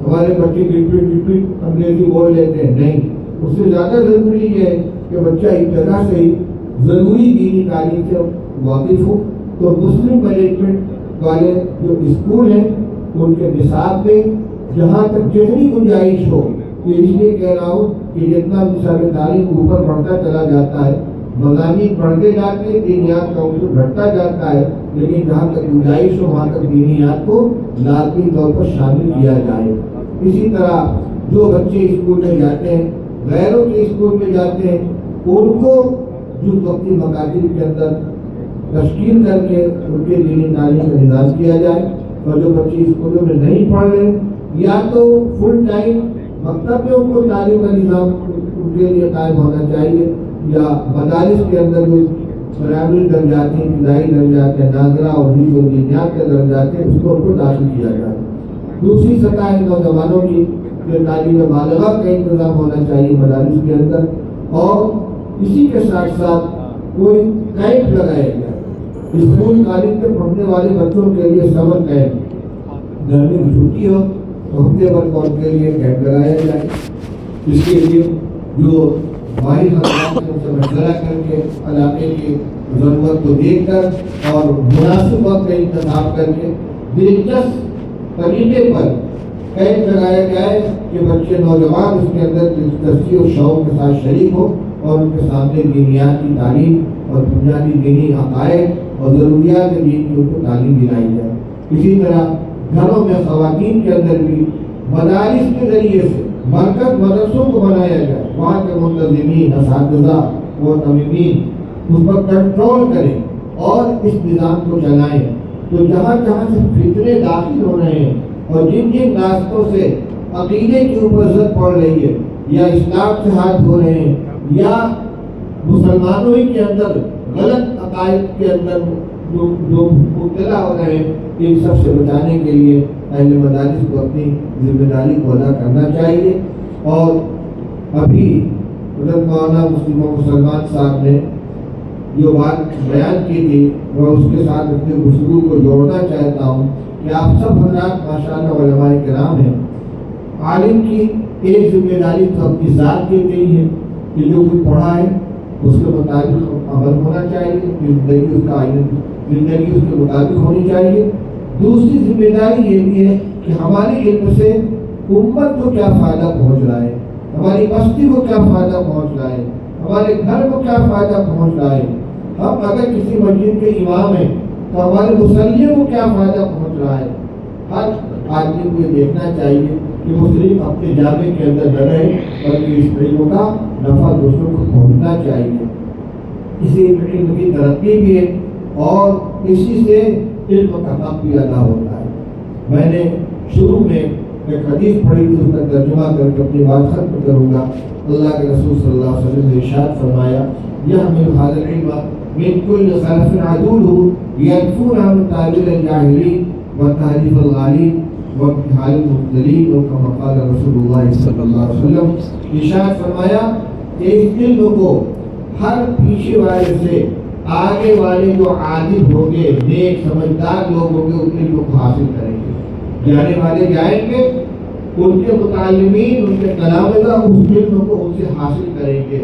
ہمارے بچے گٹپٹ انگریزی بول لیتے ہیں۔ نہیں، اس سے زیادہ ضروری یہ ہے کہ بچہ ابتدا سے ہی ضروری دینی تعلیم سے واقف ہو۔ تو مسلم مینجمنٹ والے جو اسکول ہیں ان کے نصاب میں جہاں تک جتنی گنجائش ہو، تو اس لیے کہہ رہا ہوں کہ جتنا نصاب تعلیم اوپر بڑھتا چلا جاتا ہے، مضامین بڑھتے جاتے ہیں، دینیات کا عنصر گھٹتا جاتا ہے، لیکن جہاں تک گنجائش ہو وہاں تک دینیات کو لازمی طور پر شامل کیا جائے۔ اسی طرح جو بچے اسکول میں جاتے ہیں، غیروں کے اسکول میں جاتے ہیں، ان کو جو وقتی مکاتب کے اندر تشکیل کر کے ان کے دینی تعلیم کا نظام کیا جائے، اور جو بچے اسکولوں میں نہیں پڑھ رہے یا تو فل ٹائم مکتب میں ان کو تعلیم کا نظام ان کے لیے قائم ہونا چاہیے، یا مدارس کے اندر جو پرائمری درجات ہیں، ابتدائی درجات ہیں، ناظرہ اور حفظ و دینیات کے درجات ہیں، اس کو ان کو داخل کیا جائے۔ دوسری سطح ہے نوجوانوں کی جو تعلیم بالغہ کا انتظام ہونا چاہیے مدارس کے اندر، اور اسی کے ساتھ ساتھ کوئی کیمپ لگایا جائے۔ اسکول کالج میں پڑھنے والے بچوں کے لیے سمر کیمپ، گرمی کی چھٹی ہو تو ہفتے بھر کو ان کے لیے کیمپ لگایا جائے۔ اس کے لیے جو ماہر حضرات سے مشورہ کر کے علاقے کی ضرورت کو دیکھ کر اور مناسب وقت کا انتخاب کر کے دلچسپ طریقے پر کیمپ لگایا جائے کہ بچے نوجوان اس کے اندر دلچسپی اور شوق کے ساتھ شریک ہو، اور ان کے سامنے دینیات کی تعلیم اور بنیادی دینی عقائد اور ضروریات دین کی ان کو تعلیم دلائی جائے۔ اسی طرح گھروں میں خواتین کے اندر بھی مدارس کے ذریعے سے مرکز مدرسوں کو بنایا جائے، وہاں کے منتظمین، اساتذہ و تمیمین اس پر کنٹرول کریں اور اس نظام کو چلائیں۔ تو جہاں جہاں سے فتنے داخل ہو رہے ہیں اور جن جن راستوں سے عقیدے کی اوپر زد پڑ رہی ہے، یا اسلام سے ہاتھ دھو رہے ہیں، یا مسلمانوں ہی کے اندر غلط عقائد کے اندر جو مبتلا ہو رہے ہیں، ان سب سے بچانے کے لیے اہل مدارس کو اپنی ذمہ داری کو ادا کرنا چاہیے۔ اور ابھی حضرت مولانا مسلمان صاحب نے جو بات بیان کی تھی، وہ اس کے ساتھ اپنے گفتگو کو جوڑنا چاہتا ہوں کہ آپ سب حضرات ماشاءاللہ علماء کرام ہیں، عالم کی ایک ذمہ داری تو اپنی ذات کی گئی ہے کہ جو کچھ پڑھا ہے اس کے مطابق عمل ہونا چاہیے، زندگی اس کا زندگی اس کے مطابق ہونی چاہیے۔ دوسری ذمہ داری یہ بھی ہے کہ ہمارے علم سے امت کو کیا فائدہ پہنچ رہا ہے، ہماری بستی کو کیا فائدہ پہنچ رہا ہے، ہمارے گھر کو کیا فائدہ پہنچ رہا ہے۔ ہم اگر کسی مسجد کے امام ہیں تو ہمارے مسلموں کو کیا فائدہ پہنچ رہا ہے۔ ہر آدمی کو یہ دیکھنا چاہیے کہ مسلم اپنے جامع کے اندر نہ رہے، بلکہ اس علم کا نفع دوسروں کو پہنچنا چاہیے۔ اسی علم کی ترقی بھی ہے اور اسی سے علم کا حق بھی ادا ہوتا ہے۔ میں نے شروع میں ایک حدیث پڑھی تھی، اس کا ترجمہ کر کے اپنی بات ختم کروں گا۔ اللہ کے رسول صلی اللہ علیہ وسلم نے ارشاد فرمایا، يحمل هذا العلم من كل خلف عدوله يدفون عن تعبير الجاهلين وتحريف الغالين وانتحال المبتلين، وكما قال رسول اللہ صلی اللہ علیہ وسلم۔ ارشاد فرمایا کہ اس علم کو ہر پیچھے والے سے آگے والے جو عادل ہوں گے، نیک سمجھدار لوگ ہوں گے، ان علم کو حاصل کریں گے۔ جانے والے جائیں گے، ان کے متعلمین، ان کے تلامذہ اس علم کو ان سے حاصل کریں گے۔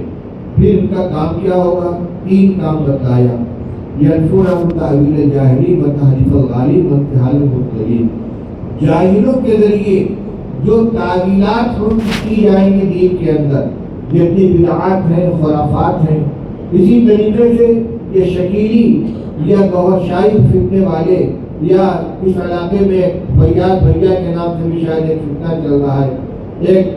پھر ان کا کام کیا ہوگا؟ 3 کام بتایا، ينفون عن تعویل الجاہلین وتحریف الغالین وانتحال المبتلین۔ جاہلوں کے ذریعے جو تعویلات کی جائیں گے دین کے اندر، جتنی بدعات ہیں، خرافات ہیں، اسی طریقے سے یہ شکیلی یا گوہر شاہی فتنے والے، یا اس علاقے میں فیاض بھیا کے نام سے بھی شاید ایک فتنہ چل رہا ہے، ایک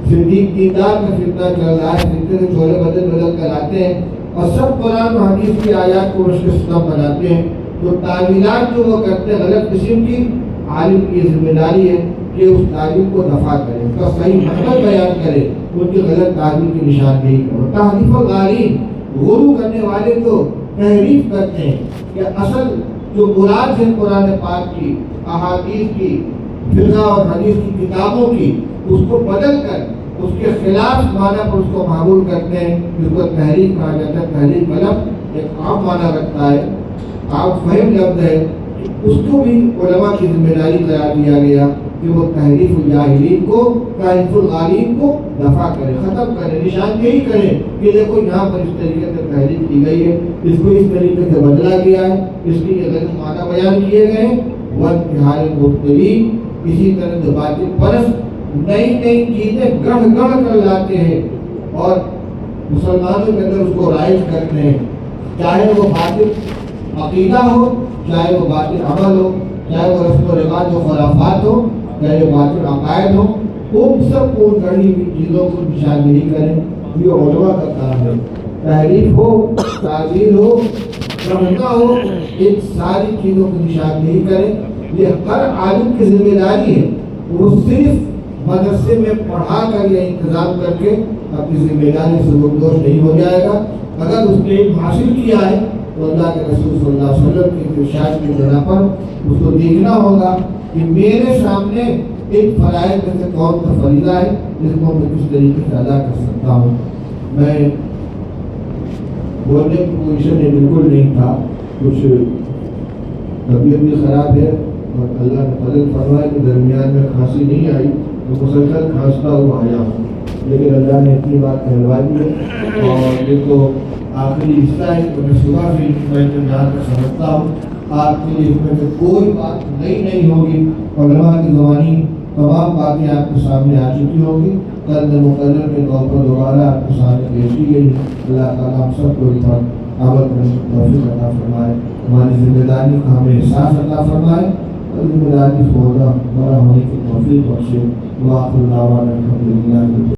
صدیق دیندار کا فتنہ چل رہا ہے، فتنے سے چھولے بدل بدل کر آتے ہیں اور سب قرآن و حدیث کی آیات کو مشق ستم بناتے ہیں۔ تو تعویلات جو وہ کرتے ہیں غلط قسم کی، عالم کی ذمہ داری ہے کہ اس تعلیم کو دفع کرے، اس کا صحیح مطلب بیان کرے، ان کی غلط تعلیم کی نشاندہی کرے۔ تحریف الغالین، غلو کرنے والے تو تحریف کرتے ہیں کہ اصل جو مراد ہے قرآن پاک کی، احادیث کی، فقہ اور حدیث کی کتابوں کی، اس کو بدل کر اس کے خلاف معنی پر اس کو معمول کرتے ہیں، جس کو تحریف کہا جاتا ہے۔ تحریف کا لفظ ایک عام معنی رکھتا ہے، عام فہم لفظ ہے، اس کو بھی علماء کی ذمہ داری قرار دیا گیا کہ وہ تحریف الجاہلین کو، تحریف الغالین کو دفع کرے، ختم کرے، نشاندہی کرے کہ دیکھو یہاں پر اس طریقے سے تحریف کی گئی ہے، اس کو اس طریقے سے بدلا گیا ہے، اس کی یہ غلط معنی بیان کیے گئے ہیں۔ وانتہائی مبتدی، اسی طرح جو باطل پرست نئی نئی چیزیں گڑھ گڑھ کر لاتے ہیں اور مسلمانوں کے اندر اس کو رائج کرتے ہیں، چاہے وہ باطل عقیدہ ہو، چاہے وہ باطل عمل ہو، چاہے وہ رسم و رواج و خرافات ہو، چاہے وہ باطل عقائد ہو، ان سب کو گڑھی ہوئی چیزوں کو نشاندہی کریں۔ یہ علماء کا کام ہے۔ تحریف ہو، تعدیل ہو، رمزہ ہو، ان ساری چیزوں کو نشاندہی کریں۔ یہ ہر عالم کی ذمہ داری ہے، وہ صرف مدرسے میں پڑھا کر یا انتظام کر کے اپنی ذمہ داری سے گمدوش نہیں ہو جائے گا۔ اگر اس نے علم حاصل کیا ہے تو اللہ کے رسول صلی اللہ علیہ وسلم کی ارشاد کی بنا پر اس کو دیکھنا ہوگا کہ میرے سامنے ان فرائض میں سے کون سا فریضہ ہے جس کو میں کس طریقے سے ادا کر سکتا ہوں۔ میں بولنے کی پوزیشن میں بالکل نہیں تھا، کچھ طبیعت بھی خراب ہے اور اللہ نے فضل فرمائے کہ درمیان میں کھانسی نہیں آئی، تو مسلسل کھانستا ہوا آیا ہوں، لیکن اللہ نے اتنی بات کہلوا دی ہے اور یہ تو آخری حصہ ہے کہ میں صبح بھی میں جہاں تک سمجھتا ہوں آپ کے لیے اس میں سے کوئی بات نئی نہیں ہوگی، علماء کی زبانی تمام باتیں آپ کے سامنے آ چکی ہوں گی، قرض مقرر کے طور پر دوبارہ آپ کے سامنے پیش کی گئی۔ اللہ تعالیٰ ہم سب کو اس پر عمل کرنے کی توفیق عطا فرمائے، ہماری ذمہ داری کا ہمیں احساس عطا فرمائے اور ذمہ داری سے بڑا ہونے کی توفیق بخشے۔ وآخر دعوانا الحمدللہ۔